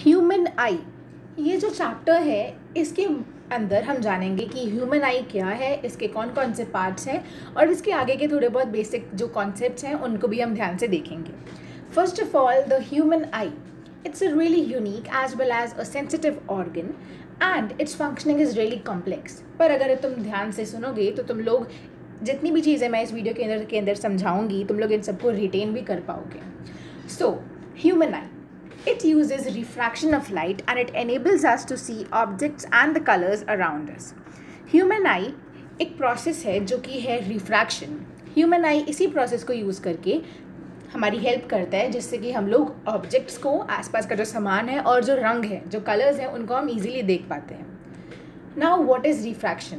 Human आई, ये जो chapter है इसके अंदर हम जानेंगे कि ह्यूमन आई क्या है, इसके कौन कौन से पार्ट्स हैं और इसके आगे के थोड़े बहुत बेसिक जो कॉन्सेप्ट्स हैं उनको भी हम ध्यान से देखेंगे। First of all, the human I, it's a really unique as well as a sensitive organ and its functioning is really complex। पर अगर तुम ध्यान से सुनोगे तो तुम लोग जितनी भी चीज़ें मैं इस वीडियो के अंदर समझाऊंगी तुम लोग इन सबको रिटेन भी कर पाओगे। So human I, it uses refraction of light and it enables us to see objects and the colors around us। Human आई एक प्रोसेस है जो कि है रिफ्रैक्शन। ह्यूमन आई इसी प्रोसेस को यूज़ करके हमारी हेल्प करता है जिससे कि हम लोग ऑब्जेक्ट्स को, आसपास का जो सामान है और जो रंग है, जो कलर्स हैं, उनको हम इजीली देख पाते हैं। Now what is refraction?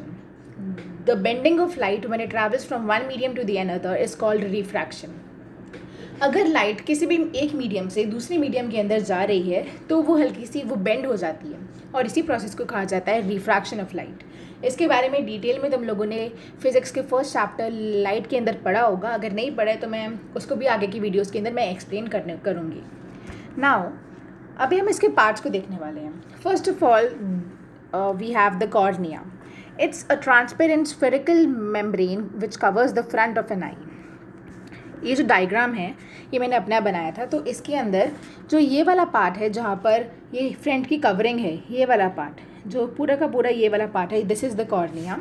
The bending of light when it travels from one medium to the another is called refraction. अगर लाइट किसी भी एक मीडियम से दूसरे मीडियम के अंदर जा रही है तो वो हल्की सी वो बेंड हो जाती है और इसी प्रोसेस को कहा जाता है रिफ्रैक्शन ऑफ लाइट। इसके बारे में डिटेल में तुम लोगों ने फिज़िक्स के फर्स्ट चैप्टर लाइट के अंदर पढ़ा होगा। अगर नहीं पढ़ा है तो मैं उसको भी आगे की वीडियोस के अंदर मैं एक्सप्लेन करूँगी। नाउ अभी हम इसके पार्ट्स को देखने वाले हैं। First of all we have the cornea. It's a transparent spherical membrane which covers the front of an eye. ये जो डायग्राम है ये मैंने अपना बनाया था, तो इसके अंदर जो ये वाला पार्ट है जहाँ पर ये फ्रंट की कवरिंग है, ये वाला पार्ट जो पूरा का पूरा ये वाला पार्ट है, दिस इज़ द कॉर्निया,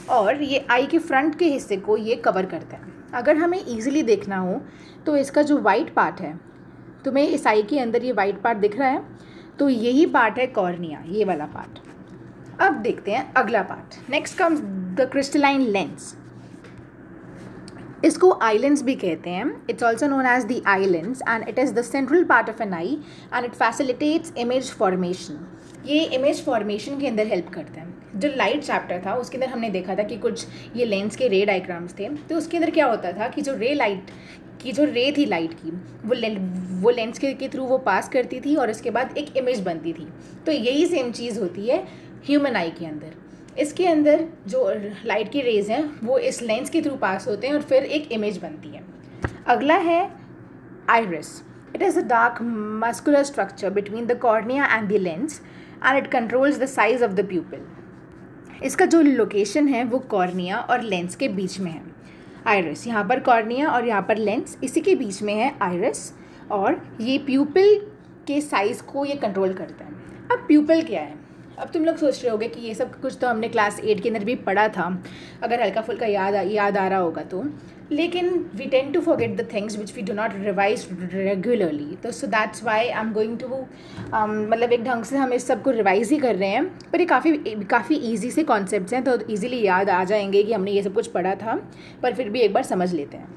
और ये आई के फ्रंट के हिस्से को ये कवर करता है। अगर हमें ईजिली देखना हो तो इसका जो वाइट पार्ट है, तुम्हें इस आई के अंदर ये वाइट पार्ट दिख रहा है, तो यही पार्ट है कॉर्निया, ये वाला पार्ट। अब देखते हैं अगला part. Next comes the crystalline lens. इसको आई लेंस भी कहते हैं। It's also known as the eye lens and it is the central part of an eye and it facilitates image formation. ये इमेज फॉर्मेशन के अंदर help करता है। जो लाइट चैप्टर था उसके अंदर हमने देखा था कि कुछ ये लेंस के रे डायग्राम्स थे, तो उसके अंदर क्या होता था कि जो रे थी लाइट की, वो लेंस के थ्रू वो पास करती थी और इसके बाद एक इमेज बनती थी। तो यही सेम चीज़ होती है ह्यूमन आई के अंदर। इसके अंदर जो लाइट की रेज हैं वो इस लेंस के थ्रू पास होते हैं और फिर एक इमेज बनती है। अगला है iris. It is a dark muscular structure between the cornea and the lens and it controls the size of the प्यूपिल। इसका जो लोकेशन है वो कॉर्निया और लेंस के बीच में है। आइरिस, यहाँ पर कॉर्निया और यहाँ पर लेंस, इसी के बीच में है आइरिस, और ये प्यूपिल के साइज़ को ये कंट्रोल करता है। अब प्यूपिल क्या है? अब तुम लोग सोच रहे होगे कि ये सब कुछ तो हमने क्लास 8 के अंदर भी पढ़ा था, अगर हल्का फुल्का याद आ रहा होगा तो, लेकिन we tend to forget the things which we do not revise regularly. तो so that's why I am going to मतलब एक ढंग से हम इस सब को रिवाइज ही कर रहे हैं, पर ये काफ़ी ईजी से कॉन्सेप्ट्स हैं तो ईजिली याद आ जाएंगे कि हमने ये सब कुछ पढ़ा था, पर फिर भी एक बार समझ लेते हैं।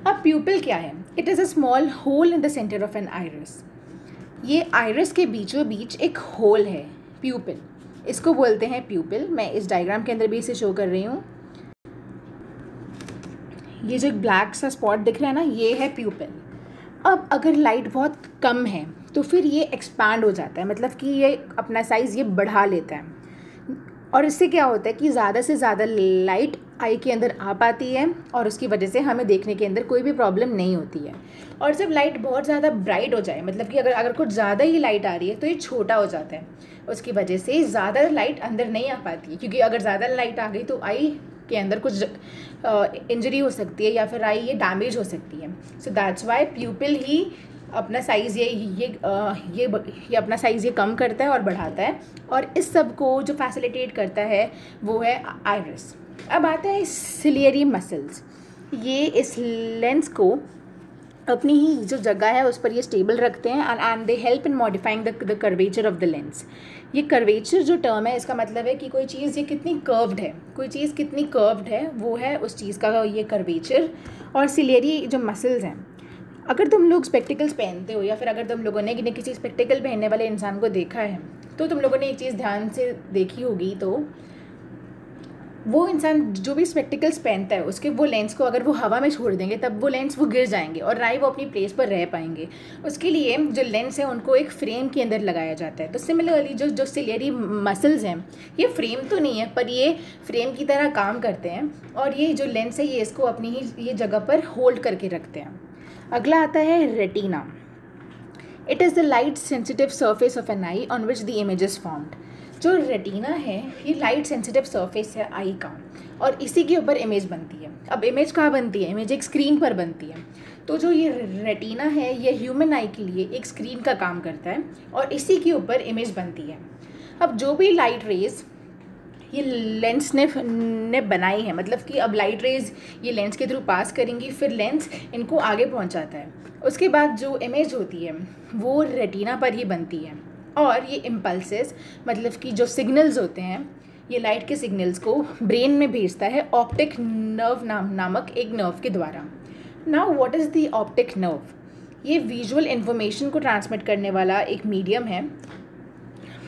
अब प्यूपिल क्या है? It is a small hole in the centre of an iris. ये आइरिस के बीचों बीच एक होल है, प्यूपिल, इसको बोलते हैं प्यूपिल। मैं इस डायग्राम के अंदर भी इसे शो कर रही हूँ। ये जो एक ब्लैक सा स्पॉट दिख रहा है ना, ये है प्यूपिल। अब अगर लाइट बहुत कम है तो फिर ये एक्सपैंड हो जाता है, मतलब कि ये अपना साइज़ ये बढ़ा लेता है, और इससे क्या होता है कि ज़्यादा से ज़्यादा लाइट आई के अंदर आ पाती है और उसकी वजह से हमें देखने के अंदर कोई भी प्रॉब्लम नहीं होती है। और जब लाइट बहुत ज़्यादा ब्राइट हो जाए, मतलब कि अगर कुछ ज़्यादा ही लाइट आ रही है तो ये छोटा हो जाता है, उसकी वजह से ज़्यादा लाइट अंदर नहीं आ पाती है, क्योंकि अगर ज़्यादा लाइट आ गई तो आई के अंदर कुछ इंजरी हो सकती है या फिर आई ये डैमेज हो सकती है। सो दैट्स वाई प्यूपिल ही अपना साइज़ ये अपना साइज़ ये कम करता है और बढ़ाता है, और इस सब को जो फैसिलिटेट करता है वो है आइरिस। अब आता है सिलियरी मसल्स। ये इस लेंस को अपनी ही जो जगह है उस पर ये स्टेबल रखते हैं and they help in modifying the curvature of the lens. ये कर्वेचर जो टर्म है, इसका मतलब है कि कोई चीज़ ये कितनी कर्व्ड है, कोई चीज़ कितनी कर्व्ड है, वो है उस चीज़ का ये कर्वेचर। और सिलियरी जो मसल्स हैं, अगर तुम लोग स्पेक्टिकल्स पहनते हो या फिर अगर तुम लोगों ने किसी स्पेक्टिकल पहनने वाले इंसान को देखा है तो तुम लोगों ने एक चीज़ ध्यान से देखी होगी, तो वो इंसान जो भी स्पेक्टिकल्स पहनता है उसके वो लेंस को अगर वो हवा में छोड़ देंगे तब वो लेंस वो गिर जाएंगे और ना ही वो अपनी प्लेस पर रह पाएंगे। उसके लिए जो लेंस है उनको एक फ्रेम के अंदर लगाया जाता है। तो सिमिलरली जो सिलियरी मसल्स हैं, ये फ्रेम तो नहीं है पर ये फ्रेम की तरह काम करते हैं, और ये जो लेंस है ये इसको अपनी ही ये जगह पर होल्ड करके रखते हैं। अगला आता है retina. It is the light sensitive surface of an eye on which the image is formed. जो रेटिना है ये लाइट सेंसिटिव सरफेस है आई का, और इसी के ऊपर इमेज बनती है। अब इमेज कहाँ बनती है? इमेज एक स्क्रीन पर बनती है। तो जो ये रेटिना है ये ह्यूमन आई के लिए एक स्क्रीन का काम करता है और इसी के ऊपर इमेज बनती है। अब जो भी लाइट रेज ये लेंस ने बनाई है, मतलब कि अब लाइट रेज ये लेंस के थ्रू पास करेंगी, फिर लेंस इनको आगे पहुंचाता है। उसके बाद जो इमेज होती है वो रेटिना पर ही बनती है, और ये इम्पल्सेस मतलब कि जो सिग्नल्स होते हैं ये लाइट के सिग्नल्स को ब्रेन में भेजता है ऑप्टिक नर्व नामक एक नर्व के द्वारा। Now what is the optic nerve? ये विजुअल इन्फॉर्मेशन को ट्रांसमिट करने वाला एक मीडियम है।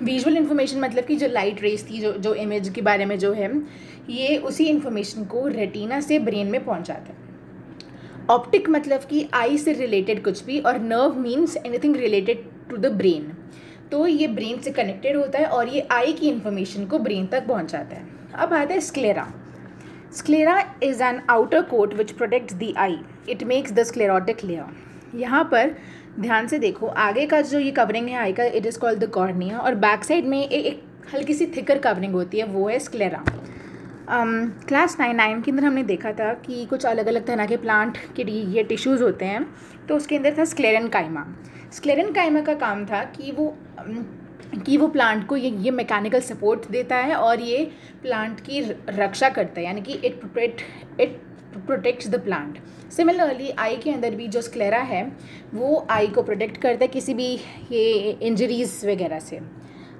विजुअल इन्फॉर्मेशन मतलब कि जो लाइट रेज थी, जो इमेज के बारे में जो है, ये उसी इन्फॉर्मेशन को रेटिना से ब्रेन में पहुंचाता है। ऑप्टिक मतलब कि आई से रिलेटेड कुछ भी, और nerve means anything related to the brain. तो ये ब्रेन से कनेक्टेड होता है और ये आई की इन्फॉर्मेशन को ब्रेन तक पहुंचाता है। अब आता है sclera. Sclera is an outer coat which protects the eye, it makes the sclerotic layer. यहाँ पर ध्यान से देखो, आगे का जो ये कवरिंग है आई का, it is called the cornea, और बैक साइड में एक हल्की सी थिकर कवरिंग होती है, वो है स्क्लेरा। क्लास 9 के अंदर हमने देखा था कि कुछ अलग अलग तरह के प्लांट के ये टिश्यूज़ होते हैं, तो उसके अंदर था स्क्लेरेनकाइमा। स्क्लेरेनकाइमा का काम था कि वो प्लांट को ये मैकेनिकल सपोर्ट देता है और ये प्लांट की रक्षा करता है, यानी कि it protects the plant. Similarly I के अंदर भी जो स्क्लेरा है वो आई को प्रोटेक्ट करता है किसी भी ये इंजरीज वगैरह से।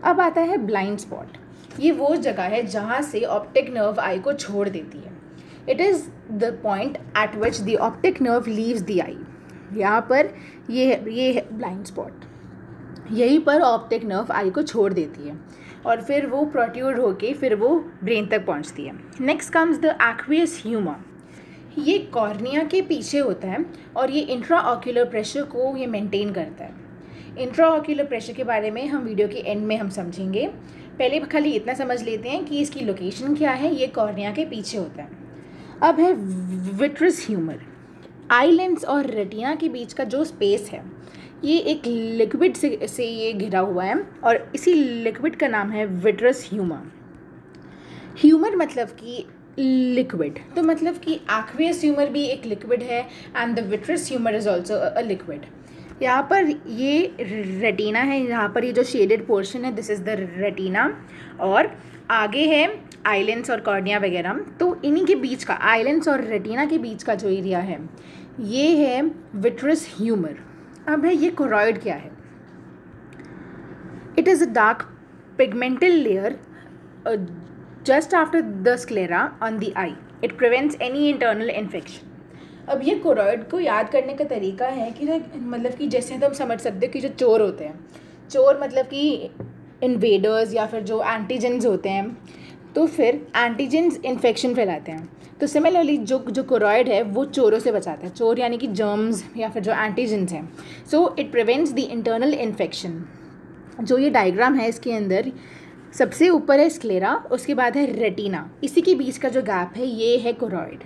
अब आता है ब्लाइंड स्पॉट। ये वो जगह है जहाँ से ऑप्टिक नर्व आई को छोड़ देती है। It is the point at which the optic nerve leaves the eye. यहाँ पर ये है ब्लाइंड स्पॉट, यहीं पर ऑप्टिक नर्व आई को छोड़ देती है और फिर वो प्रोट्रूड होके फिर वो ब्रेन तक पहुँचती है। Next comes the aqueous humour. ये कॉर्निया के पीछे होता है और ये इंट्रा ऑक्यूलर प्रेशर को ये मेंटेन करता है। इंट्रा ऑक्यूलर प्रेशर के बारे में हम वीडियो के एंड में हम समझेंगे। पहले खाली इतना समझ लेते हैं कि इसकी लोकेशन क्या है। ये कॉर्निया के पीछे होता है। अब है विट्रस ह्यूमर। आई लेंस और रेटिना के बीच का जो स्पेस है ये एक लिक्विड से ये घिरा हुआ है और इसी लिक्विड का नाम है विट्रस ह्यूमर। ह्यूमर मतलब कि लिक्विड, तो मतलब कि एक्वियस ह्यूमर भी एक लिक्विड है and the vitreous humour is also a liquid. यहाँ पर ये रेटिना है, यहाँ पर ये जो शेडेड पोर्शन है दिस इज़ द रेटिना, और आगे है आइलेंस और कॉर्निया वगैरह। तो इन्हीं के बीच का, आइलेंस और रेटिना के बीच का जो एरिया है ये है विट्रस ह्यूमर। अब है ये कोरॉइड क्या है? It is a dark pigmental layer just after the sclera on the eye. It prevents any internal infection. अब ये कोरॉइड को याद करने का तरीका है कि मतलब कि जैसे तो हम समझ सकते हैं कि जो चोर होते हैं, चोर मतलब कि इन्वेडर्स या फिर जो एंटीजेंस होते हैं, तो फिर एंटीजेंस इन्फेक्शन फैलाते हैं। तो सिमिलरली जो कोरॉइड है वो चोरों से बचाता है। चोर यानी कि जर्म्स या फिर जो एंटीजेंस हैं। So it prevents the internal infection. जो ये डायग्राम है इसके अंदर सबसे ऊपर है स्क्लेरा, उसके बाद है रेटिना, इसी के बीच का जो गैप है ये है कोरॉइड।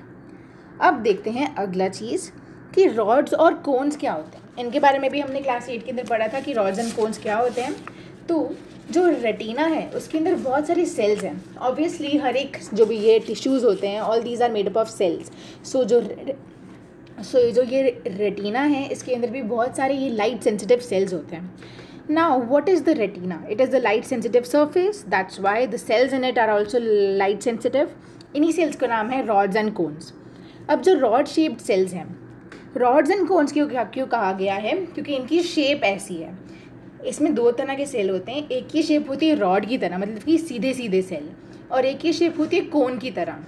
अब देखते हैं अगला चीज़ कि रॉड्स और कोन्स क्या होते हैं। इनके बारे में भी हमने क्लास 8 के अंदर पढ़ा था कि रॉड्स एंड कोन्स क्या होते हैं। तो जो रेटिना है उसके अंदर बहुत सारे सेल्स हैं। ऑब्वियसली हर एक जो भी ये टिश्यूज़ होते हैं all these are made up of cells. So जो ये रेटिना है इसके अंदर भी बहुत सारे ये लाइट सेंसिटिव सेल्स होते हैं। Now what is the retina? It is the light sensitive surface, that's why the cells in it are also light sensitive. इन्हीं सेल्स का नाम है रॉड्स एंड कोन्स। अब जो रॉड शेप्ड सेल्स हैं, rods and cones क्यों कहा गया है? क्योंकि इनकी शेप ऐसी है। इसमें दो तरह के सेल होते हैं। एक की शेप होती है रॉड की तरह, मतलब कि सीधे सीधे सेल, और एक की शेप होती है कोन की तरह।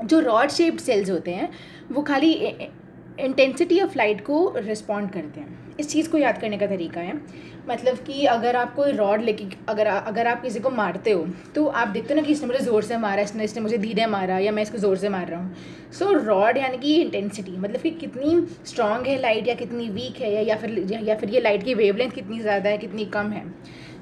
जो रॉड शेप्ड सेल्स होते हैं वो खाली इंटेंसिटी ऑफ लाइट को रिस्पॉन्ड करते हैं। इस चीज़ को याद करने का तरीका है, मतलब कि अगर आप कोई रॉड लेके अगर आप किसी को मारते हो तो आप देखते हो ना कि इसने मुझे ज़ोर से मारा, इसने मुझे धीरे मारा, या मैं इसको ज़ोर से मार रहा हूँ। सो रॉड यानी कि इंटेंसिटी, मतलब कि कितनी स्ट्रॉन्ग है लाइट या कितनी वीक है, या फिर ये लाइट की वेवलेंथ कितनी ज़्यादा है कितनी कम है।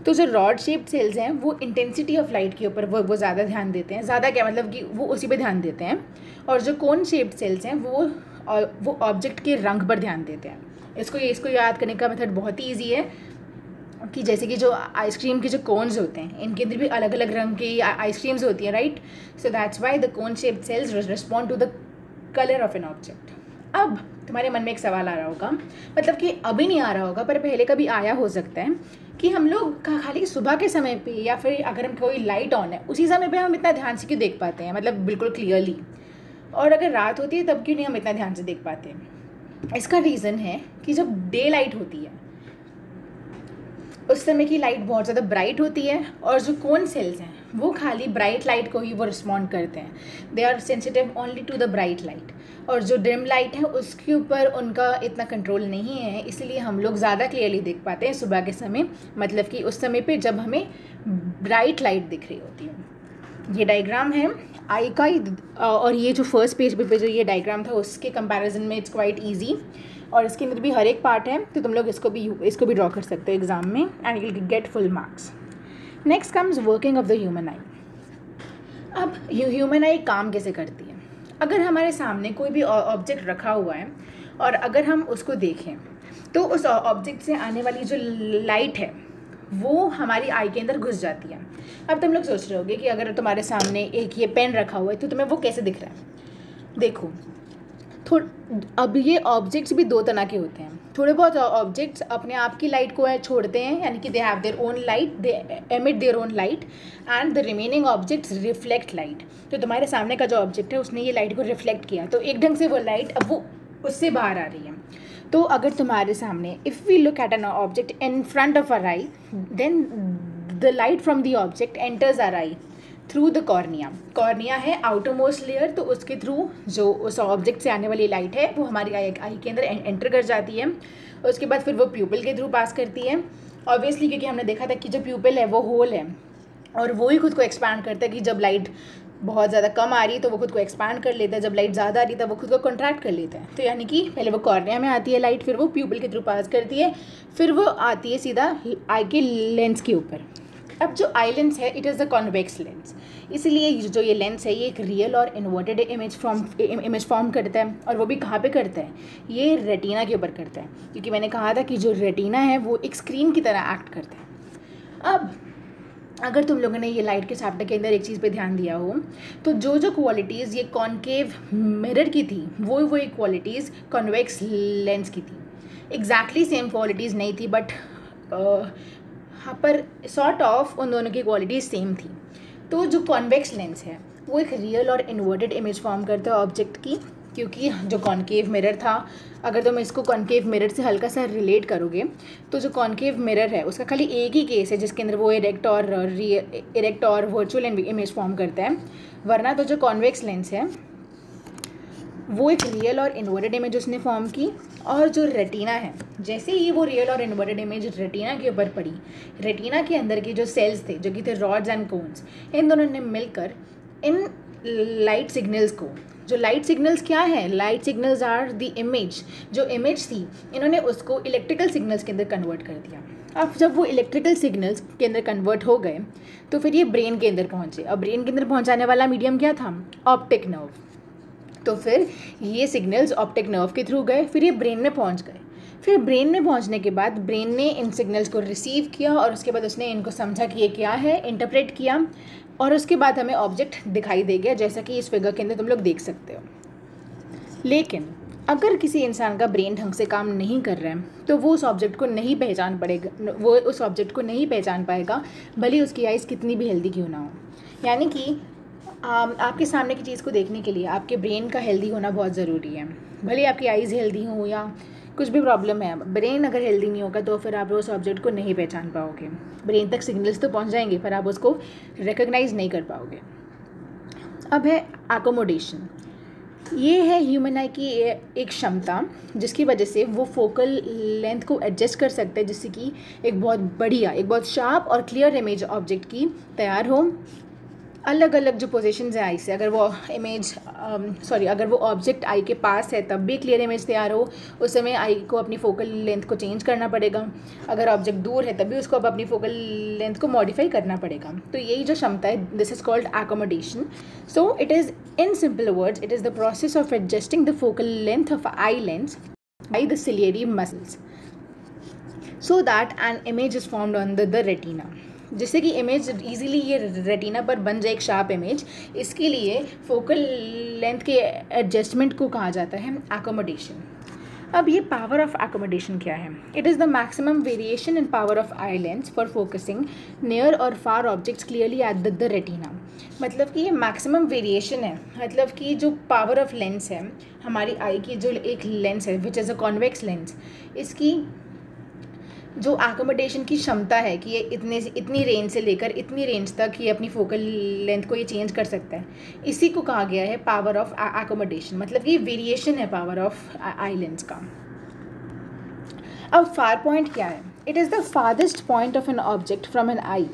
तो जो रॉड शेप्ड सेल्स हैं वो इंटेंसिटी ऑफ लाइट के ऊपर वो ज़्यादा ध्यान देते हैं। ज़्यादा क्या मतलब कि वो उसी पे ध्यान देते हैं। और जो कोन शेप्ड सेल्स हैं वो ऑब्जेक्ट के रंग पर ध्यान देते हैं। इसको याद करने का मेथड बहुत ही ईजी है कि जैसे कि जो आइसक्रीम के जो कोन्स होते हैं इनके अंदर भी अलग अलग रंग की आइसक्रीम्स होती हैं, right? So that's why the cone shaped cells respond to the colour of an object. अब तुम्हारे मन में एक सवाल आ रहा होगा, मतलब कि अभी नहीं आ रहा होगा पर पहले कभी आया हो सकता है, कि हम लोग खाली सुबह के समय पे या फिर अगर हम कोई लाइट ऑन है उसी समय पे हम इतना ध्यान से क्यों देख पाते हैं, मतलब बिल्कुल क्लियरली, और अगर रात होती है तब क्यों नहीं हम इतना ध्यान से देख पाते हैं? इसका रीज़न है कि जब डे लाइट होती है उस समय की लाइट बहुत ज़्यादा ब्राइट होती है और जो कोन सेल्स हैं वो खाली ब्राइट लाइट को ही वो रिस्पॉन्ड करते हैं, they are sensitive only to the bright light. और जो डिम लाइट है उसके ऊपर उनका इतना कंट्रोल नहीं है, इसलिए हम लोग ज़्यादा क्लियरली देख पाते हैं सुबह के समय, मतलब कि उस समय पे जब हमें ब्राइट लाइट दिख रही होती है। ये डायग्राम है आई का, और ये जो फर्स्ट पेज पे जो ये डायग्राम था उसके कंपैरिजन में इट्स क्वाइट ईजी, और इसके अंदर भी हर एक पार्ट है, तो तुम लोग इसको भी ड्रॉ कर सकते हो एग्जाम में and you will get full marks. Next comes working of the human आई। अब ह्यूमन आई काम कैसे करती है? अगर हमारे सामने कोई भी ऑब्जेक्ट रखा हुआ है और अगर हम उसको देखें तो उस ऑब्जेक्ट से आने वाली जो लाइट है वो हमारी आई के अंदर घुस जाती है। अब तुम लोग सोच रहे होगे कि अगर तुम्हारे सामने एक ये पेन रखा हुआ है तो तुम्हें वो कैसे दिख रहा है? देखो, अब ये ऑब्जेक्ट्स भी दो तरह के होते हैं। थोड़े बहुत ऑब्जेक्ट्स अपने आप की लाइट को छोड़ते हैं, यानी कि they have their own light, they emit their own light, and the remaining objects reflect light. तो तुम्हारे सामने का जो ऑब्जेक्ट है उसने ये लाइट को रिफ्लेक्ट किया, तो एक ढंग से वो लाइट अब वो उससे बाहर आ रही है। तो अगर तुम्हारे सामने if we look at an object in front of our eye, then the light from the object enters our eye through the cornea. Cornea है आउटर मोस्ट लेयर, तो उसके थ्रू जो उस ऑब्जेक्ट से आने वाली लाइट है वो हमारी आई के अंदर एंटर कर जाती है। उसके बाद फिर वो प्यूपिल के थ्रू पास करती है, ऑब्वियसली, क्योंकि हमने देखा था कि जो प्यूपिल है वो होल है और वो ही खुद को एक्सपैंड करता है कि जब लाइट बहुत ज़्यादा कम आ रही है तो वो खुद को एक्सपैंड कर लेता है, जब लाइट ज़्यादा आ रही है तब वो खुद को कॉन्ट्रैक्ट कर लेता है। तो यानी कि पहले वो कॉर्निया में आती है लाइट, फिर वो प्यूपिल के थ्रू पास करती है, फिर वो आती है सीधा आई के लेंस के ऊपर। अब जो आई लेंस है it is the convex lens, इसलिए जो ये लेंस है ये एक रियल और इन्वर्टेड इमेज फॉर्म करता है। और वो भी कहाँ पे करता है? ये रेटिना के ऊपर करता है, क्योंकि मैंने कहा था कि जो रेटिना है वो एक स्क्रीन की तरह एक्ट करता है। अब अगर तुम लोगों ने ये लाइट के चैप्टर के अंदर एक चीज़ पे ध्यान दिया हो तो जो क्वालिटीज़ ये कॉन्केव मिरर की थी वो एक क्वालिटीज़ कॉन्वेक्स लेंस की थी। एग्जैक्टली सेम क्वालिटीज़ नहीं थी, बट हाँ पर सॉर्ट ऑफ उन दोनों की क्वालिटीज़ सेम थी। तो जो कॉन्वेक्स लेंस है वो एक रियल और इन्वर्टेड इमेज फॉर्म करता है ऑब्जेक्ट की, क्योंकि जो कॉन्केव मिरर था, अगर तुम इसको कॉन्केव मिरर से हल्का सा रिलेट करोगे तो जो कॉन्केव मिरर है उसका खाली एक ही केस है जिसके अंदर वो इरेक्ट और वर्चुअल इमेज फॉर्म करता है, वरना तो जो कॉन्वेक्स लेंस है वो एक रियल और इन्वर्टेड इमेज उसने फॉर्म की। और जो रेटिना है, जैसे ही वो रियल और इन्वर्टेड इमेज रेटिना के ऊपर पड़ी, रेटिना के अंदर के जो सेल्स थे जो कि थे रॉड्स एंड कोन्स, इन दोनों ने मिलकर इन लाइट सिग्नल्स को, जो लाइट सिग्नल्स क्या है? Light signals are the image, जो इमेज थी इन्होंने उसको इलेक्ट्रिकल सिग्नल्स के अंदर कन्वर्ट कर दिया। अब जब वो इलेक्ट्रिकल सिग्नल्स के अंदर कन्वर्ट हो गए तो फिर ये ब्रेन के अंदर पहुँचे। अब ब्रेन के अंदर पहुँचाने वाला मीडियम क्या था? Optic nerve. तो फिर ये सिग्नल्स ऑप्टिक नर्व के थ्रू गए, फिर ये ब्रेन में पहुंच गए। फिर ब्रेन में पहुंचने के बाद ब्रेन ने इन सिग्नल्स को रिसीव किया और उसके बाद उसने इनको समझा कि ये क्या है, इंटरप्रेट किया, और उसके बाद हमें ऑब्जेक्ट दिखाई दे गया, जैसा कि इस फिगर के अंदर तुम लोग देख सकते हो। लेकिन अगर किसी इंसान का ब्रेन ढंग से काम नहीं कर रहा है तो वो उस ऑब्जेक्ट को नहीं पहचान पाएगा, भले उसकी आइज़ कितनी भी हेल्दी क्यों ना हो। यानी कि आपके सामने की चीज़ को देखने के लिए आपके ब्रेन का हेल्दी होना बहुत ज़रूरी है। भले आपकी आइज़ हेल्दी हो या कुछ भी प्रॉब्लम है, ब्रेन अगर हेल्दी नहीं होगा तो फिर आप उस ऑब्जेक्ट को नहीं पहचान पाओगे। ब्रेन तक सिग्नल्स तो पहुंच जाएंगे पर आप उसको रिकॉग्नाइज नहीं कर पाओगे। अब है एकोमोडेशन। ये है ह्यूमन आई की एक क्षमता जिसकी वजह से वो फोकल लेंथ को एडजस्ट कर सकते हैं, जिससे कि एक बहुत शार्प और क्लियर इमेज ऑब्जेक्ट की तैयार हो। अलग अलग जो पोजीशंस है आई से, अगर वो ऑब्जेक्ट आई के पास है तब भी क्लियर इमेज तैयार हो, उस समय आई को अपनी फोकल लेंथ को चेंज करना पड़ेगा। अगर ऑब्जेक्ट दूर है तब भी उसको अपनी फोकल लेंथ को मॉडिफाई करना पड़ेगा। तो यही जो क्षमता है, this is called accommodation. So it is in simple words, it is the process of adjusting the focal length of eye lens by the ciliary muscles so that an image is formed on the retina. जिससे कि image easily ये retina पर बन जाए एक sharp image, इसके लिए focal length के एडजस्टमेंट को कहा जाता है एकोमोडेशन. अब ये पावर ऑफ एकोमोडेशन क्या है? It is the maximum variation in power of eye lens for focusing near और far objects clearly at the retina. मतलब कि ये मैक्सिमम वेरिएशन है, मतलब कि जो पावर ऑफ लेंस है हमारी आई की, जो एक लेंस है which is a convex lens, इसकी जो एकोमोडेशन की क्षमता है कि ये इतनी रेंज से लेकर इतनी रेंज तक ये अपनी फोकल लेंथ को ये चेंज कर सकता है, इसी को कहा गया है पावर ऑफ एकोमोडेशन. मतलब कि वेरिएशन है पावर ऑफ आई लेंस का. अब फार पॉइंट क्या है? It is the farthest point of an object from an eye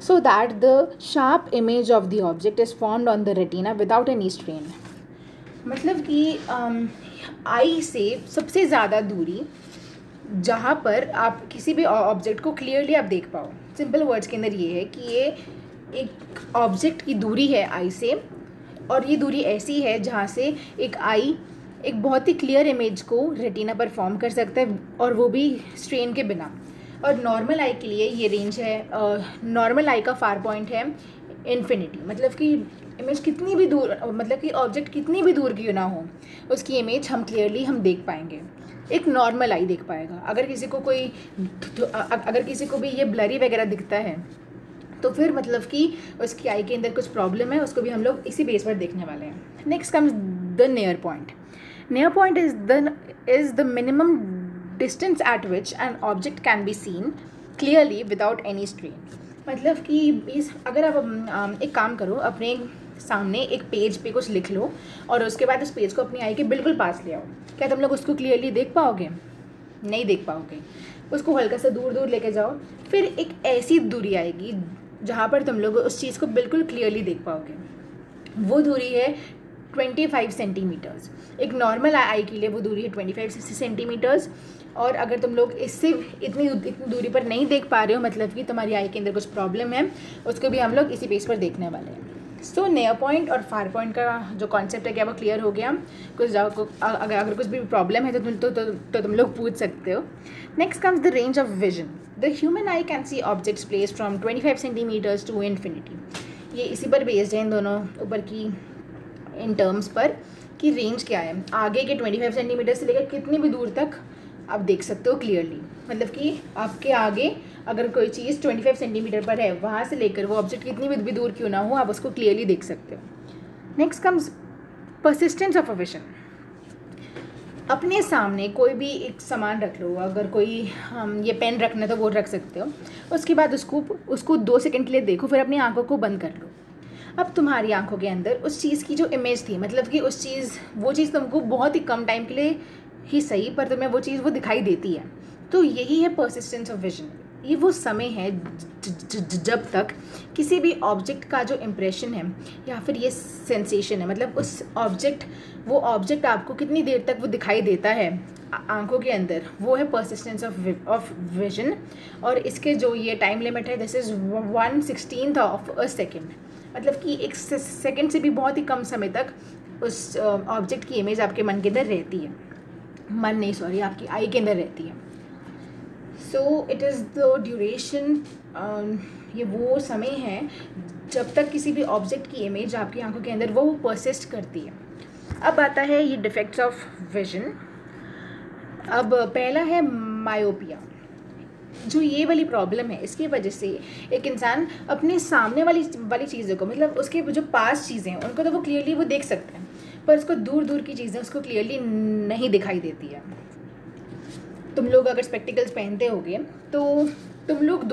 so that the sharp image of the object is formed on the retina without any strain. मतलब कि आई से सबसे ज़्यादा दूरी जहाँ पर आप किसी भी ऑब्जेक्ट को क्लियरली आप देख पाओ. सिंपल वर्ड्स के अंदर ये है कि ये एक ऑब्जेक्ट की दूरी है आई से, और ये दूरी ऐसी है जहाँ से एक आई एक बहुत ही क्लियर इमेज को रेटिना पर फॉर्म कर सकता है, और वो भी स्ट्रेन के बिना. और नॉर्मल आई के लिए ये रेंज है, नॉर्मल आई का फार पॉइंट है इन्फिनिटी. मतलब कि इमेज कितनी भी दूर, मतलब कि ऑब्जेक्ट कितनी भी दूर क्यों ना हो, उसकी इमेज हम क्लियरली हम देख पाएंगे, एक नॉर्मल आई देख पाएगा. अगर किसी को भी ये ब्लरी वगैरह दिखता है तो फिर मतलब कि उसकी आई के अंदर कुछ प्रॉब्लम है, उसको भी हम लोग इसी बेस पर देखने वाले हैं. Next comes the near point. Near point is the minimum distance eight which an object can be seen clearly without any strain. मतलब कि अगर आप एक काम करो, अपने सामने एक पेज पे कुछ लिख लो और उसके बाद उस पेज को अपनी आई के बिल्कुल पास ले आओ. क्या तुम लोग उसको क्लियरली देख पाओगे? नहीं देख पाओगे. उसको हल्का सा दूर दूर लेके जाओ, फिर एक ऐसी दूरी आएगी जहाँ पर तुम लोग उस चीज़ को बिल्कुल क्लियरली देख पाओगे. वो दूरी है 25 सेंटीमीटर्स. एक नॉर्मल आई के लिए वो दूरी है 25 सेंटीमीटर्स. और अगर तुम लोग इससे इतनी दूरी पर नहीं देख पा रहे हो, मतलब कि तुम्हारी आई के अंदर कुछ प्रॉब्लम है, उसको भी हम लोग इसी बेस पर देखने वाले हैं. सो नियर पॉइंट और फार पॉइंट का जो कॉन्सेप्ट है क्या वो क्लियर हो गया? अगर कुछ भी प्रॉब्लम है तो तुम लोग पूछ सकते हो. Next comes the range of vision. The human eye can see objects place from 25 centimetres to infinity. ये इसी पर बेस्ड है, इन दोनों ऊपर की इन टर्म्स पर कि रेंज क्या है. आगे के 25 सेंटीमीटर से लेकर कितनी भी दूर तक आप देख सकते हो क्लियरली. मतलब कि आपके आगे अगर कोई चीज़ 25 सेंटीमीटर पर है, वहाँ से लेकर वो ऑब्जेक्ट कितनी भी दूर क्यों ना हो, आप उसको क्लियरली देख सकते हो. Next comes persistence of a vision. अपने सामने कोई भी एक सामान रख लो, अगर कोई ये पेन रखना है तो वो रख सकते हो. उसके बाद उसको 2 सेकंड के लिए देखो, फिर अपनी आंखों को बंद कर लो. अब तुम्हारी आंखों के अंदर उस चीज़ की जो इमेज थी, मतलब कि वो चीज़ तुमको बहुत ही कम टाइम के लिए ही सही, पर तुम्हें वो चीज़ वो दिखाई देती है. तो यही है परसिस्टेंस ऑफ विजन. ये वो समय है जब तक किसी भी ऑब्जेक्ट का जो इम्प्रेशन है या फिर ये सेंसेशन है, मतलब वो ऑब्जेक्ट आपको कितनी देर तक वो दिखाई देता है आंखों के अंदर, वो है परसिस्टेंस ऑफ विजन. और इसके जो ये टाइम लिमिट है, this is 1/16 of a second. मतलब कि एक सेकेंड से भी बहुत ही कम समय तक उस ऑब्जेक्ट की इमेज आपके मन के अंदर रहती है. आपकी आई के अंदर रहती है. So it is the duration. ये वो समय है जब तक किसी भी ऑब्जेक्ट की इमेज आपकी आंखों के अंदर वो परसिस्ट करती है. अब आता है ये डिफेक्ट्स ऑफ विजन. अब पहला है मायोपिया. जो ये वाली प्रॉब्लम है, इसकी वजह से एक इंसान अपने सामने वाली चीज़ों को, मतलब उसके जो पास चीज़ें हैं उनको तो वो क्लियरली वो देख सकते हैं, पर उसको दूर की चीज़ें उसको क्लियरली नहीं दिखाई देती है. तुम लोग अगर स्पेक्टिकल्स पहनते होगे तो तुम लोग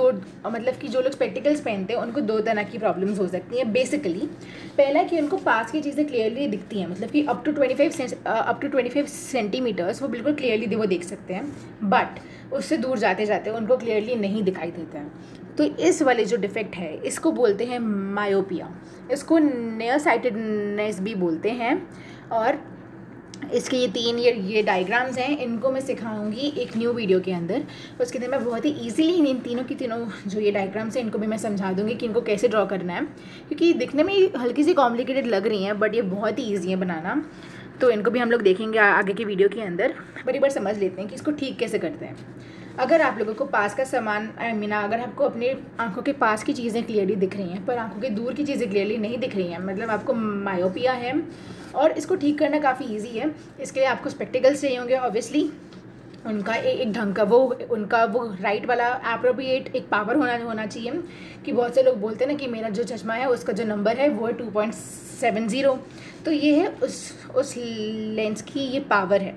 मतलब कि जो लोग स्पेक्टिकल्स पहनते हैं उनको 2 तरह की प्रॉब्लम्स हो सकती हैं बेसिकली. पहला कि उनको पास की चीज़ें क्लियरली दिखती हैं, मतलब कि अप टू 25 सेंटीमीटर्स वो बिल्कुल क्लियरली वो देख सकते हैं, बट उससे दूर जाते जाते उनको क्लियरली नहीं दिखाई देता है. तो इस वाले जो डिफेक्ट है इसको बोलते हैं मायोपिया. इसको नियर साइटेडनेस भी बोलते हैं. और इसके ये 3 ये डायग्राम्स हैं, इनको मैं सिखाऊंगी एक न्यू वीडियो के अंदर. उसके अंदर मैं बहुत ही ईजिली इन तीनों जो ये डायग्राम्स हैं इनको भी मैं समझा दूंगी कि इनको कैसे ड्रॉ करना है, क्योंकि दिखने में हल्की सी कॉम्प्लिकेटेड लग रही हैं बट ये बहुत ही ईजी है बनाना. तो इनको भी हम लोग देखेंगे आगे की वीडियो के अंदर। पर एक बार समझ लेते हैं कि इसको ठीक कैसे करते हैं। अगर आप लोगों को पास का सामान अगर आपको अपने आंखों के पास की चीज़ें क्लियरली दिख रही हैं पर आंखों के दूर की चीज़ें क्लियरली नहीं दिख रही हैं, मतलब आपको मायोपिया है और इसको ठीक करना काफ़ी ईजी है। इसके लिए आपको स्पेक्टिकल्स चाहिए होंगे ऑब्वियसली। उनका एक ढंग का वो राइट वाला एप्रोप्रिएट एक पावर होना चाहिए। कि बहुत से लोग बोलते हैं ना कि मेरा जो चश्मा है उसका जो नंबर है वो है 2.70, तो ये है उस लेंस की ये पावर है।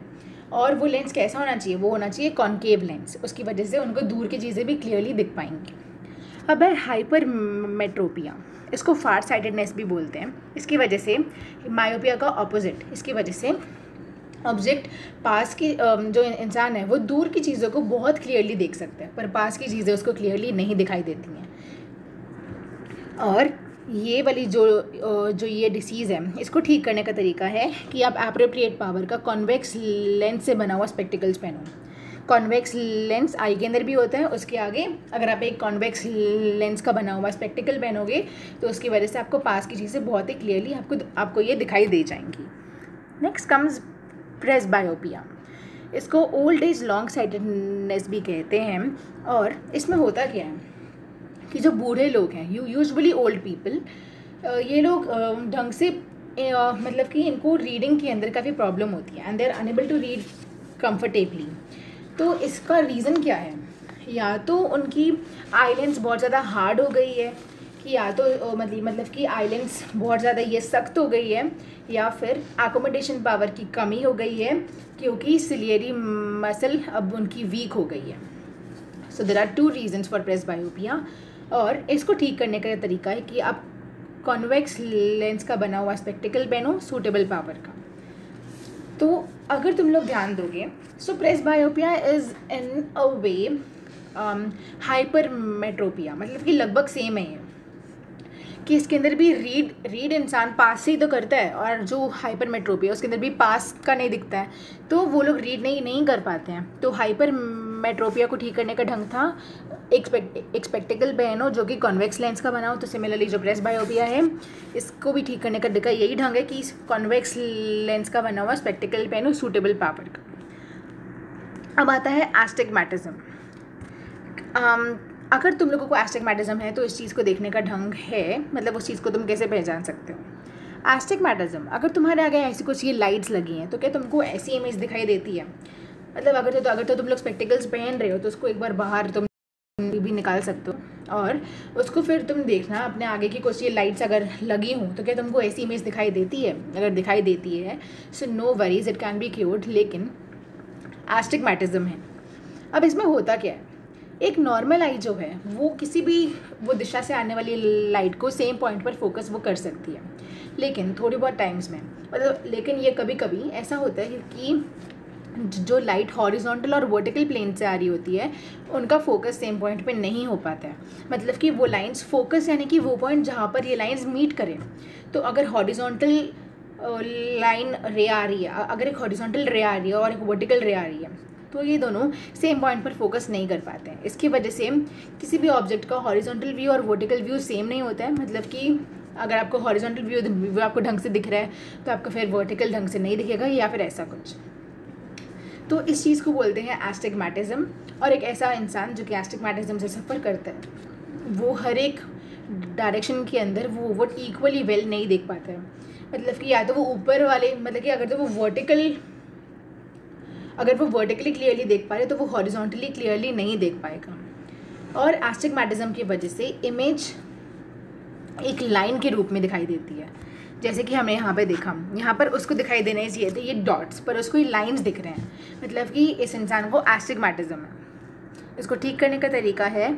और वो लेंस कैसा होना चाहिए, वो होना चाहिए कॉनकेव लेंस, उसकी वजह से उनको दूर की चीज़ें भी क्लियरली दिख पाएंगी। अब है हाइपरमेट्रोपिया, इसको फार साइटेडनेस भी बोलते हैं। इसकी वजह से मायोपिया का ऑपोजिट, इसकी वजह से ऑब्जेक्ट पास की जो इंसान है वो दूर की चीज़ों को बहुत क्लियरली देख सकता है पर पास की चीज़ें उसको क्लियरली नहीं दिखाई देती हैं। और ये वाली जो ये डिसीज़ है इसको ठीक करने का तरीका है कि आप एप्रोप्रिएट पावर का कॉन्वेक्स लेंस से बना हुआ स्पेक्टिकल्स पहनो। कॉन्वेक्स लेंस आई के अंदर भी होता है, उसके आगे अगर आप एक कॉन्वेक्स लेंस का बना हुआ स्पेक्टिकल पहनोगे तो उसकी वजह से आपको पास की चीज़ें बहुत ही क्लियरली आपको ये दिखाई दे जाएंगी। नेक्स्ट कम्स प्रेसबायोपिया, इसको ओल्ड एज लॉन्ग साइटेडनेस भी कहते हैं। और इसमें होता क्या है कि जो बूढ़े लोग हैं, यूजुअली ओल्ड पीपल, ये लोग ढंग से मतलब कि इनको रीडिंग के अंदर काफ़ी प्रॉब्लम होती है and they are unable to read comfortably. तो इसका रीज़न क्या है, या तो उनकी आईलेंस बहुत ज़्यादा हार्ड हो गई है कि या तो मतलब कि आईलेंस बहुत ज़्यादा ये सख्त हो गई है, या फिर एकोमोडेशन पावर की कमी हो गई है क्योंकि सिलियरी मसल अब उनकी वीक हो गई है। So there are 2 reasons for presbyopia. और इसको ठीक करने का तरीका है कि आप कॉन्वेक्स लेंस का बना हुआ स्पेक्टिकल पहनो सूटेबल पावर का। तो अगर तुम लोग ध्यान दोगे so presbyopia is in a way hypermetropia, मतलब कि लगभग सेम है ये, कि इसके अंदर भी रीड इंसान पास से ही तो करता है और जो हाइपरमेट्रोपिया उसके अंदर भी पास का नहीं दिखता है, तो वो लोग रीड नहीं कर पाते हैं। तो हाइपरमेट्रोपिया को ठीक करने का ढंग था एक स्पेक्टिकल पहनो जो कि कॉन्वेक्स लेंस का बना हो। तो सिमिलरली जो प्रेसबायोपिया है इसको भी ठीक करने का तरीका यही ढंग है कि कॉन्वेक्स लेंस का बना हुआ स्पेक्टिकल पहनो सूटेबल पावर का। अब आता है एस्टिग्मेटिज्म। अगर तुम लोगों को एस्टिग्मेटिज्म है तो इस चीज़ को देखने का ढंग है, मतलब उस चीज़ को तुम कैसे पहचान सकते हो। एस्टिग्मेटिज्म, अगर तुम्हारे आगे ऐसी कुछ ये लाइट्स लगी हैं तो क्या तुमको ऐसी इमेज दिखाई देती है, मतलब अगर तो तुम लोग स्पेक्टिकल्स पहन रहे हो तो उसको एक बार बाहर तुम भी निकाल सकते हो और उसको फिर तुम देखना अपने आगे की कुछ ये लाइट्स अगर लगी हों तो क्या तुमको ऐसी इमेज दिखाई देती है। अगर दिखाई देती है so no worries, it can be cured, लेकिन एस्टिग्मेटिज्म है। अब इसमें होता क्या है, एक नॉर्मल आई जो है वो किसी भी वो दिशा से आने वाली लाइट को सेम पॉइंट पर फोकस वो कर सकती है, लेकिन थोड़ी बहुत टाइम्स में मतलब लेकिन ये कभी कभी ऐसा होता है कि जो लाइट हॉरिजॉन्टल और वर्टिकल प्लेन से आ रही होती है उनका फोकस सेम पॉइंट पे नहीं हो पाता है। मतलब कि वो लाइंस फोकस यानी कि वो पॉइंट जहाँ पर ये लाइंस मीट करें, तो अगर हॉरिजॉन्टल लाइन रे आ रही है, अगर एक हॉरिजॉन्टल रे आ रही है और एक वर्टिकल रे आ रही है तो ये दोनों सेम पॉइंट पर फोकस नहीं कर पाते हैं। इसकी वजह से किसी भी ऑब्जेक्ट का हॉरिजॉन्टल व्यू और वर्टिकल व्यू सेम नहीं होता है। मतलब कि अगर आपको हॉरिजॉन्टल व्यू आपको ढंग से दिख रहा है तो आपको फिर वर्टिकल ढंग से नहीं दिखेगा या फिर ऐसा कुछ। तो इस चीज़ को बोलते हैं एस्टिग्मेटिज्म। और एक ऐसा इंसान जो कि एस्टिग्मेटिज्म से सफ़र करता है वो हर एक डायरेक्शन के अंदर वो इक्वली वेल नहीं देख पाता है। मतलब कि या तो वो ऊपर वाले मतलब कि अगर वो वर्टिकली क्लियरली देख पा रहे तो वो हॉरिजॉन्टली क्लियरली नहीं देख पाएगा। और एस्टिग्मेटिज्म की वजह से इमेज एक लाइन के रूप में दिखाई देती है, जैसे कि हमने यहाँ पे देखा, यहाँ पर उसको दिखाई देने चाहिए थे ये डॉट्स, पर उसको ये लाइंस दिख रहे हैं, मतलब कि इस इंसान को एस्टिग्मेटिज्म है। इसको ठीक करने का तरीका है,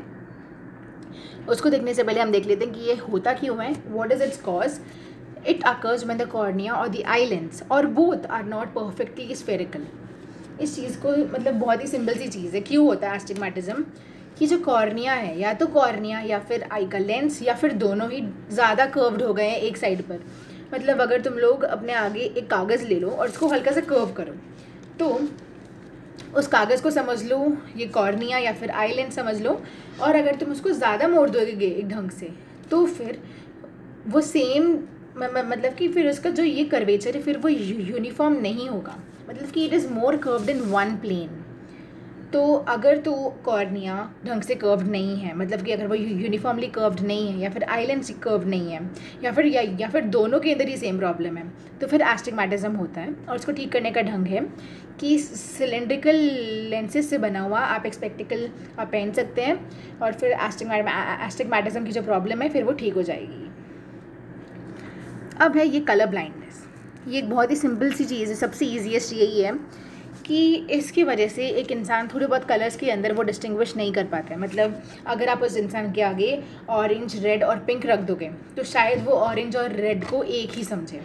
उसको देखने से पहले हम देख लेते हैं कि ये होता क्यों है, what is its cause. It occurs when the cornea और द आई लेंस और both are not perfectly spherical. इस चीज़ को मतलब बहुत ही सिंपल सी चीज़ है, क्यों होता है एस्टिग्मेटिज्म कि जो कॉर्निया है या तो कॉर्निया या फिर आई का लेंस या फिर दोनों ही ज़्यादा कर्व्ड हो गए हैं एक साइड पर। मतलब अगर तुम लोग अपने आगे एक कागज़ ले लो और उसको हल्का सा कर्व करो तो उस कागज़ को समझ लो ये कॉर्निया या फिर आई लेंस समझ लो, और अगर तुम उसको ज़्यादा मोड़ दोगे एक ढंग से तो फिर वो सेम मतलब कि फिर उसका जो ये कर्वेचर है फिर वो यूनिफॉर्म नहीं होगा, मतलब कि it is more curved in one plane. तो अगर तो कॉर्निया ढंग से कर्व्ड नहीं है, मतलब कि अगर वो यूनिफॉर्मली कर्व्ड नहीं है, या फिर आइलैंड कर्व नहीं है, या फिर दोनों के अंदर ही सेम प्रॉब्लम है, तो फिर एस्टिग्मेटिज्म होता है। और उसको ठीक करने का ढंग है कि सिलेंड्रिकल लेंसेज से बना हुआ आप एक स्पेक्टिकल आप पहन सकते हैं, और फिर एस्टिग्मेटिज्म की जो प्रॉब्लम है फिर वो ठीक हो जाएगी। अब है ये कलर ब्लाइंडनेस। ये एक बहुत ही सिंपल सी चीज़ है, सबसे ईजीएस्ट यही है कि इसकी वजह से एक इंसान थोड़े बहुत कलर्स के अंदर वो डिस्टिंग्विश नहीं कर पाता है। मतलब अगर आप उस इंसान के आगे ऑरेंज, रेड और पिंक रख दोगे तो शायद वो ऑरेंज और रेड को एक ही समझे,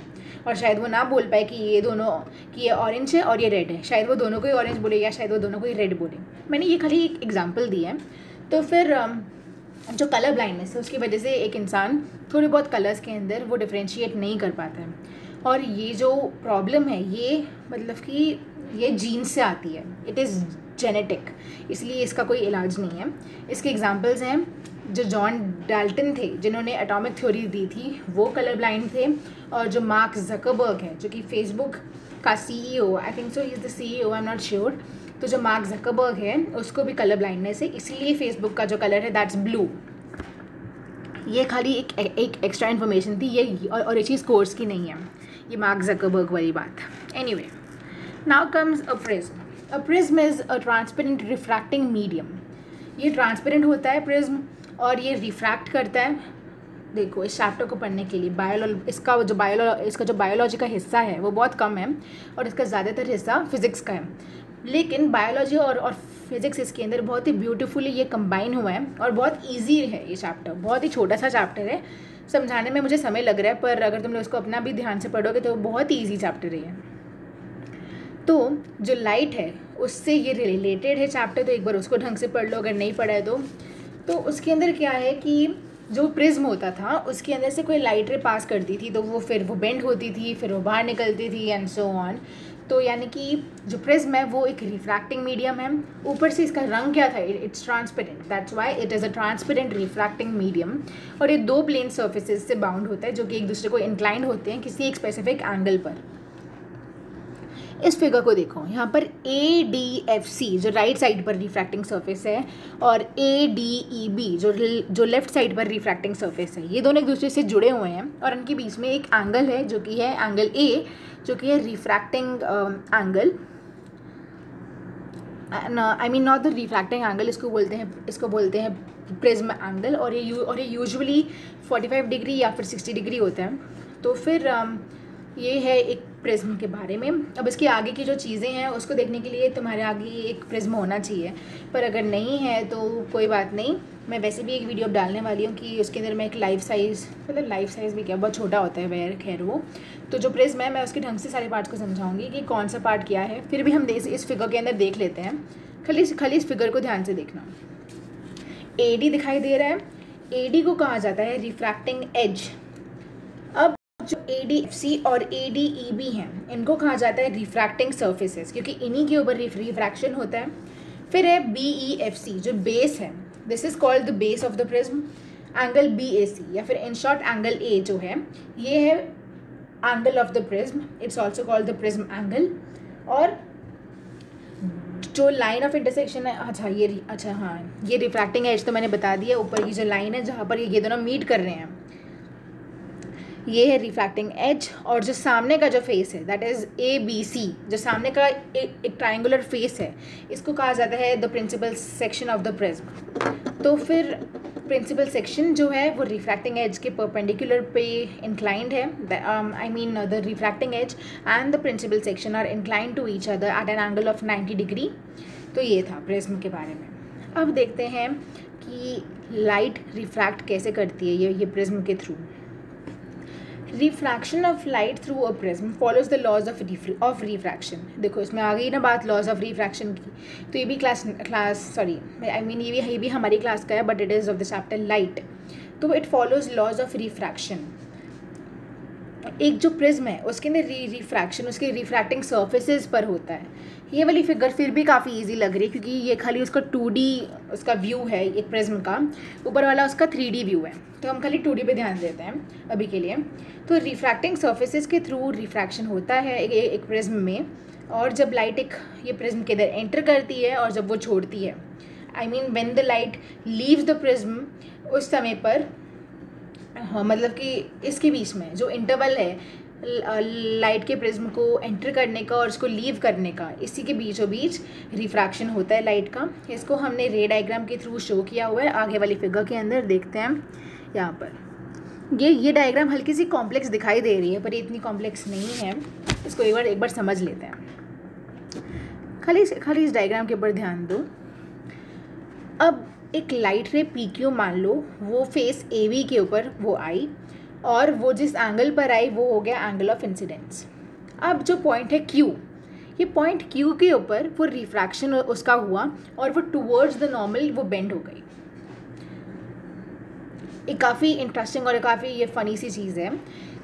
और शायद वो ना बोल पाए कि ये दोनों, कि ये ऑरेंज है और ये रेड है। शायद वो दोनों को ही ऑरेंज बोले या शायद वो दोनों को ही रेड बोले। मैंने ये खाली एक एग्जाम्पल दी है। तो फिर जो कलर ब्लाइंडनेस है उसकी वजह से एक इंसान थोड़े बहुत कलर्स के अंदर वो डिफ्रेंशिएट नहीं कर पाता है। और ये जो प्रॉब्लम है ये मतलब कि ये जीन से आती है, इट इज़ जेनेटिक, इसलिए इसका कोई इलाज नहीं है। इसके एग्जांपल्स हैं जो जॉन डाल्टन थे जिन्होंने एटॉमिक थ्योरी दी थी, वो कलर ब्लाइंड थे। और जो मार्क ज़करबर्ग है जो कि फेसबुक का CEO, I think so he is the CEO, I am not sure. तो जो मार्क ज़करबर्ग है उसको भी कलर ब्लाइंडनेस है, इसलिए फेसबुक का जो कलर है दैट्स ब्लू। ये खाली एक एक्स्ट्रा इन्फॉर्मेशन थी ये, और ये चीज़ कोर्स की नहीं है, ये मार्क ज़करबर्ग वाली बात। Anyway, now comes a prism. A prism is a transparent refracting medium. ये ट्रांसपेरेंट होता है प्रिज्म, और ये रिफ्रैक्ट करता है। देखो इस चैप्टर को पढ़ने के लिए इसका जो बायोलॉजी का हिस्सा है वो बहुत कम है, और इसका ज़्यादातर हिस्सा फिज़िक्स का है। लेकिन बायोलॉजी और फिज़िक्स इसके अंदर बहुत ही ब्यूटीफुली ये कंबाइन हुआ है, और बहुत ईजी है ये चैप्टर। बहुत ही छोटा सा चैप्टर है, समझाने में मुझे समय लग रहा है, पर अगर तुम लोग उसको अपना भी ध्यान से पढ़ोगे तो बहुत ही ईजी चैप्टर है। तो जो लाइट है उससे ये रिलेटेड है चैप्टर, तो एक बार उसको ढंग से पढ़ लो अगर नहीं पढ़ा है तो उसके अंदर क्या है कि जो प्रिज्म होता था उसके अंदर से कोई लाइट रे पास करती थी, तो वो फिर वो बेंड होती थी, फिर वो बाहर निकलती थी एंड सो ऑन। तो यानी कि जो प्रिज्म है वो एक रिफ्रैक्टिंग मीडियम है। ऊपर से इसका रंग क्या था, it's transparent, that's why it is a transparent refracting medium. और ये दो प्लेन सर्फेसेस से बाउंड होता है जो कि एक दूसरे को इंक्लाइंड होते हैं किसी एक स्पेसिफिक एंगल पर। इस फिगर को देखो, यहाँ पर ADFC जो राइट साइड पर रिफ्रैक्टिंग सरफेस है, और ADEB जो लेफ्ट साइड पर रिफ्रैक्टिंग सरफेस है, ये दोनों एक दूसरे से जुड़े हुए हैं, और उनके बीच में एक एंगल है जो कि है एंगल A, जो कि है refracting angle. I mean not the refracting angle, इसको बोलते हैं प्रिज्म एंगल, और ये यूजुअली 45 डिग्री या फिर 60 डिग्री होता है। तो फिर ये है एक प्रिज्म के बारे में। अब इसके आगे की जो चीज़ें हैं उसको देखने के लिए तुम्हारे आगे एक प्रिज्म होना चाहिए, पर अगर नहीं है तो कोई बात नहीं, मैं वैसे भी एक वीडियो अब डालने वाली हूँ कि उसके अंदर मैं एक लाइफ साइज़ भी क्या, बहुत छोटा होता है वैर, खैर वो तो जो प्रिज्म है मैं उसके ढंग से सारे पार्ट्स को समझाऊंगी कि कौन सा पार्ट क्या है। फिर भी हम इस फिगर के अंदर देख लेते हैं, खाली इस फिगर को ध्यान से देखना। AD दिखाई दे रहा है, AD को कहा जाता है रिफ्रैक्टिंग एज। अब जो ADFC और ADEB हैं इनको कहा जाता है रिफ्रैक्टिंग सर्फेसेस, क्योंकि इन्हीं के ऊपर रिफ्रैक्शन होता है। फिर है BEFC जो बेस है, this is called the base of the prism. Angle BAC या फिर इन शॉर्ट एंगल A जो है ये है angle of the prism, it's also called the prism angle. और जो लाइन ऑफ इंटरसेक्शन है, ये रिफ्रैक्टिंग एज तो मैंने बता दिया, ऊपर की जो लाइन है जहाँ पर ये दोनों मीट कर रहे हैं ये है रिफ्रैक्टिंग एज। और जो सामने का जो फेस है दैट इज़ ABC, जो सामने का एक ट्राइंगुलर फेस है, इसको कहा जाता है the principal section of the prism. तो फिर प्रिंसिपल सेक्शन जो है वो रिफ्रैक्टिंग एज के परपेंडिकुलर पे इंक्लाइंड है, I mean the refracting edge and the principal section are inclined to each other at an angle of 90 degree. तो ये था प्रिज्म के बारे में। अब देखते हैं कि लाइट रिफ्रैक्ट कैसे करती है ये प्रिज्म के थ्रू। Refraction of light through a prism follows the laws of refraction. देखो इसमें आ गई ना बात लॉज ऑफ रिफ्रैक्शन की, तो ये भी ये भी हमारी क्लास का है, but it is of the chapter light. तो it follows laws of refraction. एक जो प्रिज्म है उसके अंदर रिफ्रैक्शन उसके रिफ्रैक्टिंग सर्फेसेस पर होता है, ये वाली फिगर फिर भी काफ़ी इजी लग रही है क्योंकि ये खाली उसका 2D उसका व्यू है एक प्रिज्म का, ऊपर वाला उसका 3D व्यू है, तो हम खाली 2D पे ध्यान देते हैं अभी के लिए। तो रिफ्रैक्टिंग सर्फेसिस के थ्रू रिफ्रैक्शन होता है एक प्रिज्म में, और जब लाइट एक ये प्रिज्म के अंदर एंटर करती है और जब वो छोड़ती है, I mean when the light leaves the prism, उस समय पर हाँ मतलब कि इसके बीच में जो इंटरवल है लाइट के प्रिज्म को एंटर करने का और उसको लीव करने का, इसी के बीचों बीच रिफ्रैक्शन होता है लाइट का। इसको हमने रे डायग्राम के थ्रू शो किया हुआ है, आगे वाली फिगर के अंदर देखते हैं यहाँ पर। ये डायग्राम हल्की सी कॉम्प्लेक्स दिखाई दे रही है पर ये इतनी कॉम्प्लेक्स नहीं है, इसको एक बार समझ लेते हैं। खाली इस डायग्राम के ऊपर ध्यान दो। अब एक लाइट रे PQ मान लो, वो फेस AB के ऊपर वो आई और वो जिस एंगल पर आई वो हो गया एंगल ऑफ इंसिडेंस। अब जो पॉइंट है Q, ये पॉइंट Q के ऊपर वो रिफ्रैक्शन उसका हुआ और वो टुवर्ड्स द नॉर्मल वो बेंड हो गई। एक काफ़ी इंटरेस्टिंग और काफ़ी ये फ़नी सी चीज़ है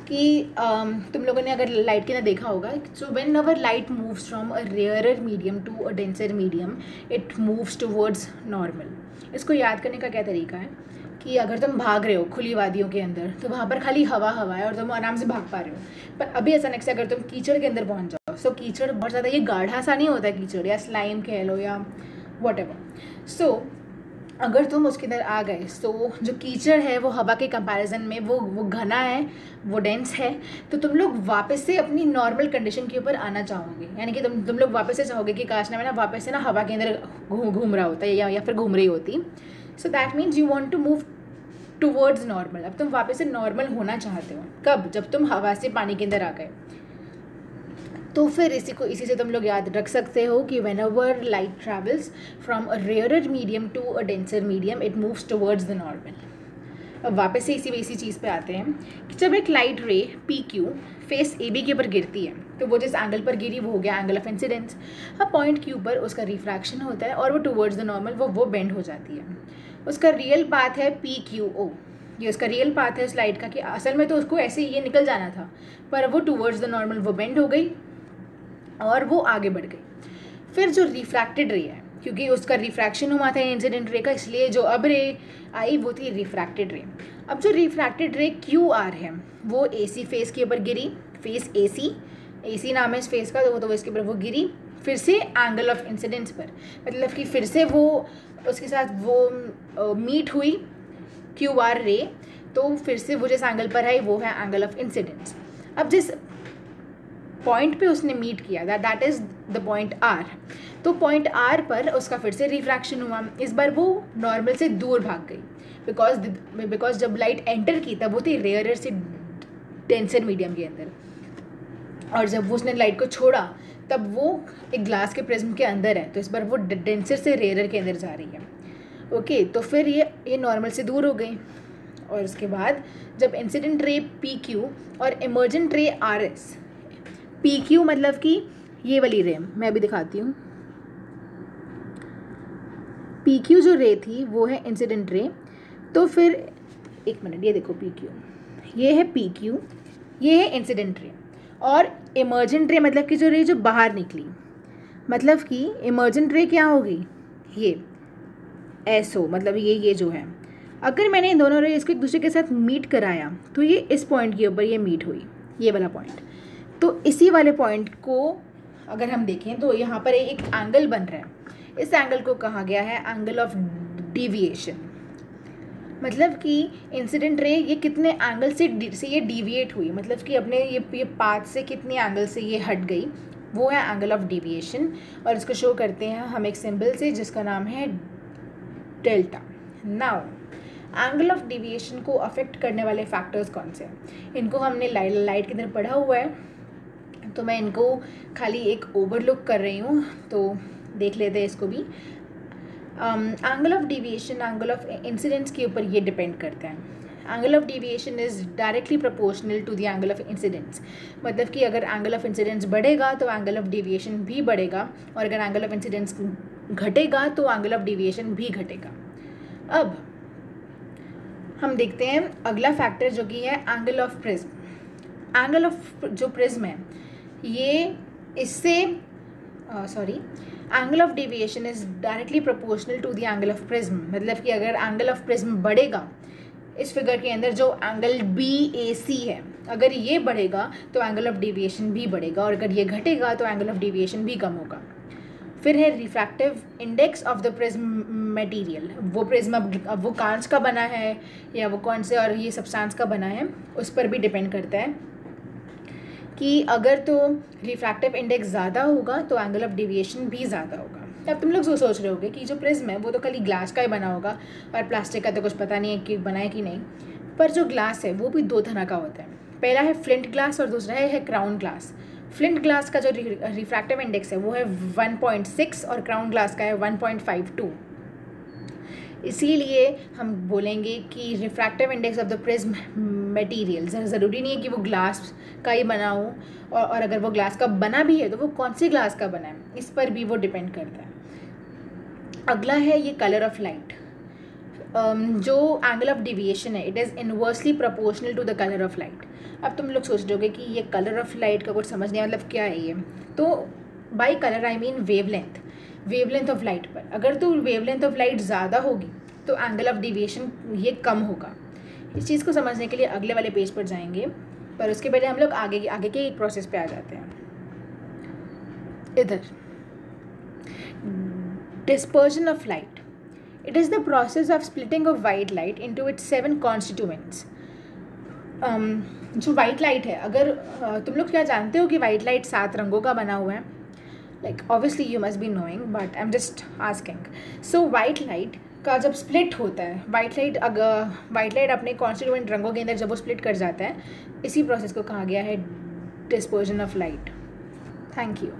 कि तुम लोगों ने अगर लाइट के ना देखा होगा, so when our light moves from a rarer medium to a denser medium it moves towards normal. इसको याद करने का क्या तरीका है कि अगर तुम भाग रहे हो खुली वादियों के अंदर तो वहाँ पर खाली हवा है और तुम आराम से भाग पा रहे हो, पर अभी अचानक से अगर तुम कीचड़ के अंदर पहुँच जाओ, सो कीचड़ बहुत ज़्यादा ये गाढ़ा सा नहीं होता कीचड़, या स्लाइम कह लो या व्हाटएवर। सो अगर तुम उसके अंदर आ गए, सो जो कीचड़ है वो हवा के कंपैरिजन में वो घना है, वो डेंस है, तो तुम लोग वापस से अपनी नॉर्मल कंडीशन के ऊपर आना चाहोगे, यानी कि तुम लोग वापस से चाहोगे कि काश ना मैं ना वापस से ना हवा के अंदर घूम रहा होता है या फिर घूम रही होती। So that means you want to move towards normal. अब तुम वापस से नॉर्मल होना चाहते हो, कब? जब तुम हवा से पानी के अंदर आ गए। तो फिर इसी से तुम लोग याद रख सकते हो कि whenever light travels from a rarer medium to a denser medium it moves towards the normal। अब वापस से इसी चीज़ पे आते हैं कि जब एक लाइट रे PQ फेस AB के ऊपर गिरती है तो वो जिस एंगल पर गिरी वो हो गया एंगल ऑफ इंसिडेंस। अब पॉइंट Q पर उसका रिफ्रैक्शन होता है और वो टुवर्ड्स द नॉर्मल वो बेंड हो जाती है। उसका रियल पाथ है PQO, ये उसका रियल पाथ है उस लाइट का, कि असल में तो उसको ऐसे ये निकल जाना था पर वो टुवर्ड्स द नॉर्मल वो बेंड हो गई और वो आगे बढ़ गई। फिर जो रिफ्रैक्टेड रे है, क्योंकि उसका रिफ्रैक्शन हुआ था इंसिडेंट रे का, इसलिए जो अब रे आई वो थी रिफ्रैक्टेड रे। अब जो रिफ्रैक्टेड रे QR है वो AC फेस के ऊपर गिरी, फेस AC नाम है इस फेस का, तो इसके ऊपर वो गिरी फिर से एंगल ऑफ इंसिडेंस पर, मतलब कि फिर से वो उसके साथ वो मीट हुई QR रे, तो फिर से वो जिस एंगल पर आई वो है एंगल ऑफ इंसिडेंस। अब जिस पॉइंट पे उसने मीट किया that is the point R, तो पॉइंट R पर उसका फिर से रिफ्रैक्शन हुआ, इस बार वो नॉर्मल से दूर भाग गई बिकॉज जब लाइट एंटर की तब वो थी रेयरर से डेंसर मीडियम के अंदर, और जब वो उसने लाइट को छोड़ा तब वो एक ग्लास के प्रिज्म के अंदर है, तो इस बार वो डेंसर से रेयरर के अंदर जा रही है। ओके, तो फिर ये नॉर्मल से दूर हो गई, और उसके बाद जब इंसिडेंट रे PQ और इमर्जेंट रे RS, PQ मतलब कि ये वाली रे मैं अभी दिखाती हूँ। PQ जो रे थी वो है इंसिडेंट रे, तो फिर एक मिनट, ये देखो PQ, ये है PQ, ये है इंसिडेंट रे, और इमर्जेंट रे मतलब कि जो रे जो बाहर निकली, मतलब कि इमर्जेंट रे क्या होगी, ये SO, मतलब ये जो है, अगर मैंने इन दोनों रे इसको एक दूसरे के साथ मीट कराया तो ये इस पॉइंट के ऊपर ये मीट हुई, ये वाला पॉइंट। तो इसी वाले पॉइंट को अगर हम देखें तो यहाँ पर एक एंगल बन रहा है, इस एंगल को कहा गया है एंगल ऑफ डिविएशन, मतलब कि इंसिडेंट रे ये कितने एंगल से ये डिविएट हुई, मतलब कि अपने ये पाथ से कितने एंगल से ये हट गई, वो है एंगल ऑफ डिविएशन। और इसको शो करते हैं हम एक सिंबल से जिसका नाम है delta. Now angle of deviation को अफेक्ट करने वाले फैक्टर्स कौन से हैं, इनको हमने लाइट के अंदर पढ़ा हुआ है, तो मैं इनको खाली एक ओवरलुक कर रही हूँ, तो देख लेते हैं इसको भी। Angle of deviation angle of incidence के ऊपर ये डिपेंड करता है। Angle of deviation is directly proportional to the angle of incidence, मतलब कि अगर एंगल ऑफ इंसिडेंस बढ़ेगा तो एंगल ऑफ डिविएशन भी बढ़ेगा, और अगर एंगल ऑफ इंसिडेंस घटेगा तो एंगल ऑफ डिविएशन भी घटेगा। अब हम देखते हैं अगला फैक्टर जो कि है angle of prism. Angle of जो प्रिज्म है ये इससे sorry, angle of deviation is directly proportional to the angle of prism. मतलब कि अगर एंगल ऑफ प्रिज्म बढ़ेगा, इस फिगर के अंदर जो एंगल BAC है, अगर ये बढ़ेगा तो एंगल ऑफ डेविएशन भी बढ़ेगा, और अगर ये घटेगा तो एंगल ऑफ डेविएशन भी कम होगा। फिर है refractive index of the prism material. वो प्रिज्म अब वो कांच का बना है या वो कौन से और ये सब्सटेंस का बना है, उस पर भी डिपेंड करता है कि अगर तो रिफ्रैक्टिव इंडेक्स ज़्यादा होगा तो एंगल ऑफ डेविएशन भी ज़्यादा होगा। अब तुम लोग जो सोच रहे होगे कि जो प्रिज्म है वो तो खाली ग्लास का ही बना होगा और प्लास्टिक का तो कुछ पता नहीं है कि बना है कि नहीं, पर जो ग्लास है वो भी दो तरह का होता है। पहला है फ्लिंट ग्लास और दूसरा है क्राउन ग्लास। फ्लिंट ग्लास का जो रिफ्रैक्टिव इंडेक्स है वो है 1.6 और क्राउन ग्लास का है 1.52। इसीलिए हम बोलेंगे कि refractive index of the prism material, ज़रूरी नहीं है कि वो ग्लास का ही बना हो, और अगर वो ग्लास का बना भी है तो वो कौन सी ग्लास का बना है इस पर भी वो डिपेंड करता है। अगला है ये कलर ऑफ लाइट। जो एंगल ऑफ डेविएशन है it is inversely proportional to the colour of light. अब तुम लोग सोच रहे होगे कि ये कलर ऑफ लाइट का कुछ समझ नहीं, मतलब क्या है ये। तो by colour I mean wavelength of light पर। अगर तो वेवलेंथ ऑफ लाइट ज़्यादा होगी तो एंगल ऑफ डेविएशन ये कम होगा। इस चीज़ को समझने के लिए अगले वाले पेज पर जाएंगे, पर उसके पहले हम लोग आगे के एक प्रोसेस पे आ जाते हैं। इधर dispersion of light, it is the process of splitting of white light into its 7 constituents. जो वाइट लाइट है, अगर तुम लोग क्या जानते हो कि वाइट लाइट 7 रंगों का बना हुआ है? Like obviously you must be knowing, but I am just asking. So white light का जब स्प्लिट होता है, वाइट लाइट अपने कॉन्स्टिट्यूएंट रंगों के अंदर जब वो स्प्लिट कर जाता है, इसी प्रोसेस को कहा गया है dispersion of light. Thank you.